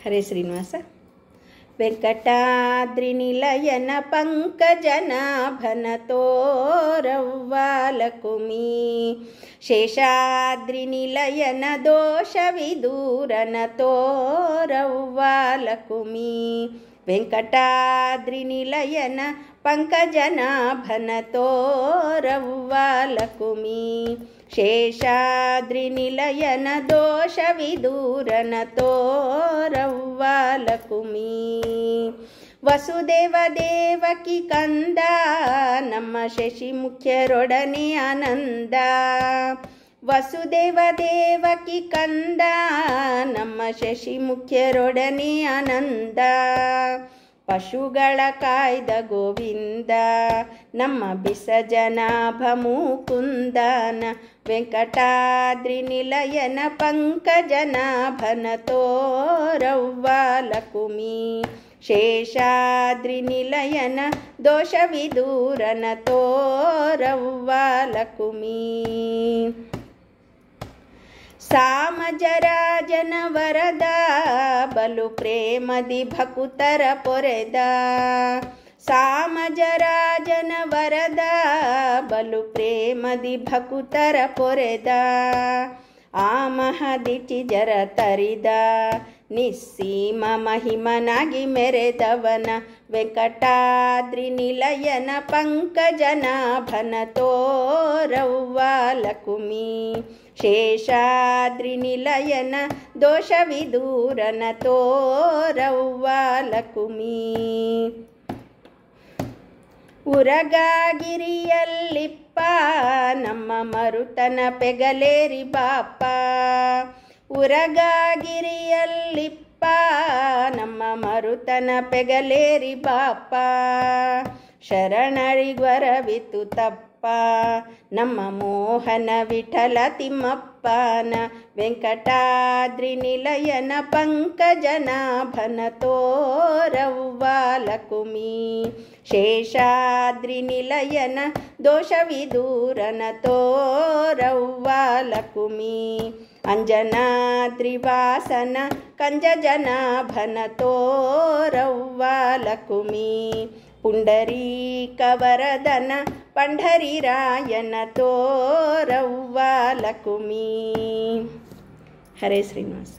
ಹರೇ ಶ್ರೀನಿವಾಸ. ವೆಂಕಟಾದ್ರಿ ನಿಲಯನ ಪಂಕಜನಾಭನ ತೋರವ್ವಾಲಕುಮಿ, ಶೇಷಾದ್ರಿ ನಿಲಯನ ದೋಷವಿದೂರನ ತೋರವ್ವಾಲಕುಮಿ. ವೆಂಕಟಾದ್ರಿ ನಿಲಯನ ಪಂಕಜನಾಭನ ತೋರವ್ವಾಲಕುಮಿ, ಶೇಷಾದ್ರಿ ನಿಲಯನ ದೋಷವಿದೂರನ ತೋರವ್ವಾಲಕುಮಿ. ವಸುದೇವ ದೇವಕಿ ಕಂದ ನಮ್ಮ ಶಶಿ ಮುಖ್ಯರೊಡನೆ ಆನಂದ, ವಸುದೇವ ದೇವಕಿ ಕಂದ ನಮ್ಮ ಶಶಿ ಮುಖ್ಯರೊಡನೆ ಆನಂದ. ಪಶುಗಳ ಕಾಯ್ದ ಗೋವಿಂದ ನಮ್ಮ ಬಿಸಜನಾಭ ಮುಕುಂದನ, ವೆಂಕಟಾದ್ರಿ ನಿಲಯನ ಪಂಕಜನಾಭನ ತೋರವ್ವಾಲಕುಮಿ, ಶೇಷಾದ್ರಿ ನಿಲಯನ ದೋಷವಿದೂರನ ತೋರವ್ವಾಲಕುಮಿ. ಸಾಮಜರಾಜನ ವರದ ಬಲು ಪ್ರೇಮದಿ ಭಕುತರ ಪೊರೆದ, ಸಾಮಜರಾಜನ ವರದ ಬಲು ಪ್ರೇಮದಿ ಭಕುತರ ಪೊರೆದ. ಆ ಮಹದಿಟಿ ಜರ ತರಿದ ನಿಸ್ಸೀಮ ಮಹಿಮನಾಗಿ ಮೆರೆದವನ, ವೆಂಕಟಾದ್ರಿ ನಿಲಯನ ಪಂಕಜನಾಭನ ತೋರವ್ವಾಲಕುಮಿ, ಶೇಷಾದ್ರಿ ನಿಲಯನ ದೋಷವಿದೂರನ ತೋರವ್ವಾಲಕುಮಿ. ಉರಗಾಗಿರಿಯಲ್ಲಿಪ್ಪ ನಮ್ಮ ಮರುತನ ಪೆಗಲೇರಿ ಬಾಪ, ಉರಗಾಗಿರಿಯಲ್ಲಿಪ್ಪ ನಮ್ಮ ಮರುತನ ಪೆಗಲೇರಿ ಬಾಪ. ಶರಣರಿಗ್ವರವಿತು ತಪ್ಪ ನಮ್ಮ ಮೋಹನ ವಿಠಲ ತಿಮ್ಮಪ್ಪನ, ವೆಂಕಟಾದ್ರಿ ನಿಲಯನ ಪಂಕಜನಾಭನ ತೋರವ್ವಾಲಕುಮಿ, ಶೇಷಾದ್ರಿ ನಿಲಯನ ದೋಷವಿದೂರನ ತೋರವ್ವಾಲಕುಮಿ. ಅಂಜನಾದ್ರಿ ವಾಸನ ಕಂಜಜನಾಭನ ತೋರವ್ವಾಲಕುಮಿ, ಪುಂಡರೀಕ ವರದನ ಪಂಢರಿರಾಯನ ತೋರವ್ವಾಲಕುಮಿ. ಹರೇ ಶ್ರೀನಿವಾಸ.